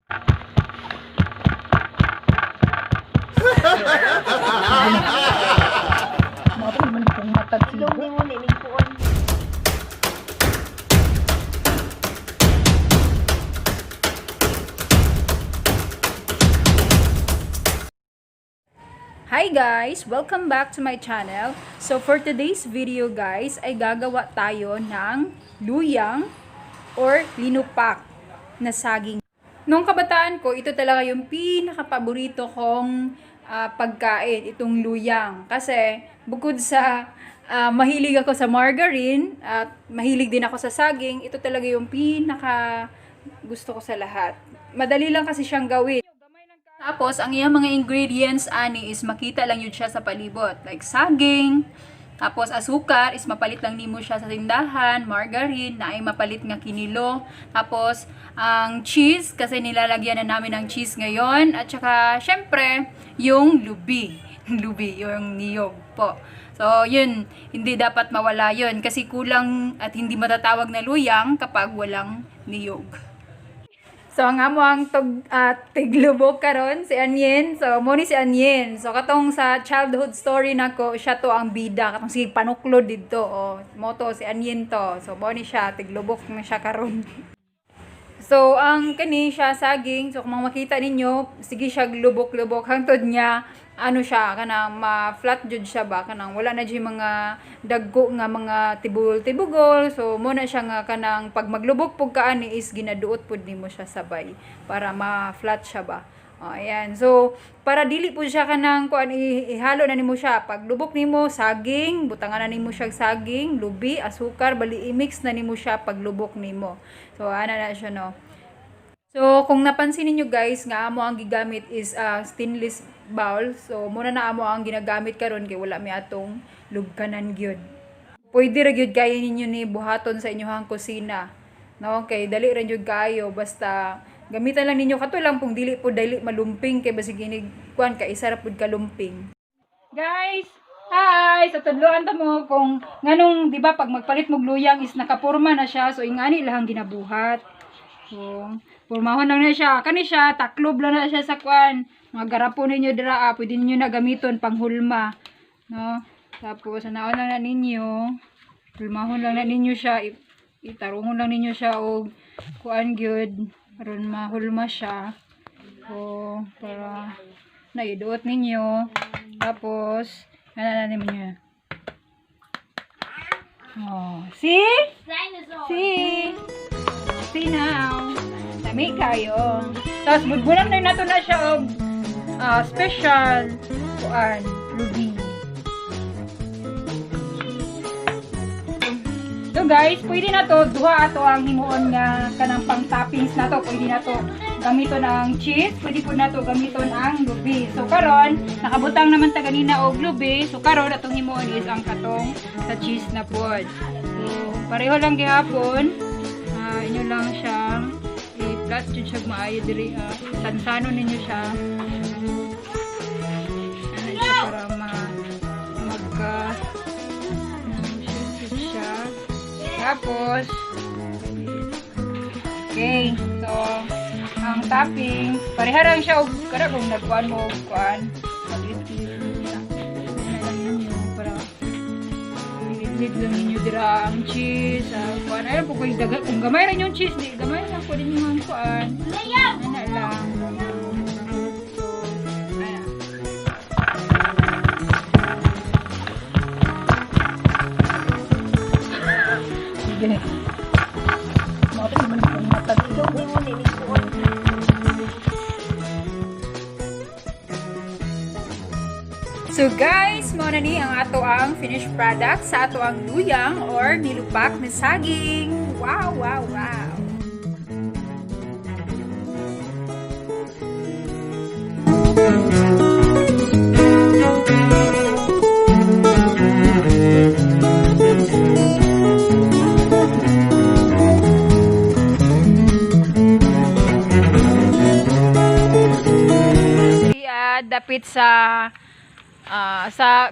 Hi guys! Welcome back to my channel. So for today's video guys, ay gagawa tayo ng luyang or linupak na saging. Nung kabataan ko, ito talaga yung pinakapaborito kong pagkain, itong luyang. Kasi bukod sa mahilig ako sa margarine at mahilig din ako sa saging, ito talaga yung pinaka gusto ko sa lahat. Madali lang kasi siyang gawin. Tapos, ang iyang mga ingredients ani is makita lang yun siya sa palibot. Like saging, tapos asukar is mapalit lang nimo siya sa tindahan, margarine na ay mapalit nga kinilo. Tapos, ang cheese, kasi nilalagyan na namin ng cheese ngayon. At saka, syempre, yung lubi. Lubi, yung niyog po. So, yun, hindi dapat mawala yun. Kasi kulang at hindi matatawag na luyang kapag walang niyog. So, ang amo ang tiglubok karon si Anyen. So, mo ni si Anyen. So, katong sa childhood story nako, siya to ang bida. Katong si panuklod dito. O, moto si Anyen to. So, mo ni siya, tiglubok na siya karon. So, ang kani siya saging. So, kung makita ninyo, sige siya lubok-lubok. Hangtod niya, ano siya, kanang ma-flat jud siya ba? Kanang wala na dyan mga dagko nga mga tibul-tibugol. So, muna siya nga kanang pag maglubok po ka ani is ginaduot po nimo siya sabay para ma-flat siya ba. O, ayan. So, para dili po siya kanang kuan ihalo na nimo siya. Pag lubok nimo saging, butangan na nimo siya saging, lubi, asukar, bali i-mix na nimo siya pag lubok nimo. So, ana na siya no. So, kung napansin niyo guys, nga amo ang gigamit is stainless bowl. So, muna na amo ang ginagamit karon kay wala mi atong lubkanan gyud. Pwede ra gyud kaya ninyo ni buhaton sa inyong kusina. No, okay, dali ra gyud kayo basta gamitan lang ninyo kato lang kung dili po dili malumping kay basig inig kuan ka isa ra pud ka lumping. Guys, hi! Sa tudloan ta mo kung nganong di ba pag magpalit mo luyang is nakapurma na siya so ingani lang ginabuhat. So, purmahon lang na siya. Kani siya, taklob lang na siya sa kuan. Mga garapon ninyo dira, pwede ninyo na gamiton pang hulma. No? Tapos, anaon lang na ninyo. Purmahon lang na ninyo siya. Itarungon lang ninyo siya o kuan gyud aron mahulma siya. So, para naiduot ninyo. Tapos, na ninyo. Oh, see? See? See now. Dami kayo. Tapos budbulan na nato na siya og special kuan lubi. So guys, pwede na to duha ato ang himuon nga kanang pang toppings na to. Pwede na to gamiton ang cheese, pwede po na to gamiton ang lubi. So karon nakabutang naman ta ganina og lubi. So karon atong himuon is ang katong sa cheese na pod. So pareho lang gihapon. Inyo lang siya i-flat jud siya maayo diri sansano ninyo siya para magka siya tapos okay so ang toppings pareha lang siya og kada kung nagkuan mo kuan Lit lang ninyo dira ang cheese, kuan ayun po kayo dagat. Kung gamay rin yung cheese, di gamay lang po din yung kuan. Ano lang. So, ayan. Sige. Mata naman yung matag. So guys, mo na ni ang ato ang finished product sa ato ang luyang or nilupak na saging. Wow, wow, wow. Dapit sa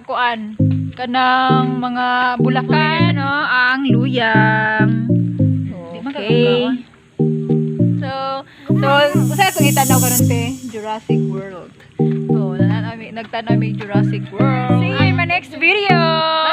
kuan kanang mga bulakan no ang luyang. Okay. So So, usa itong itanaw karon te, Jurassic World. So, nagtanaw may Jurassic World. See you in my next video!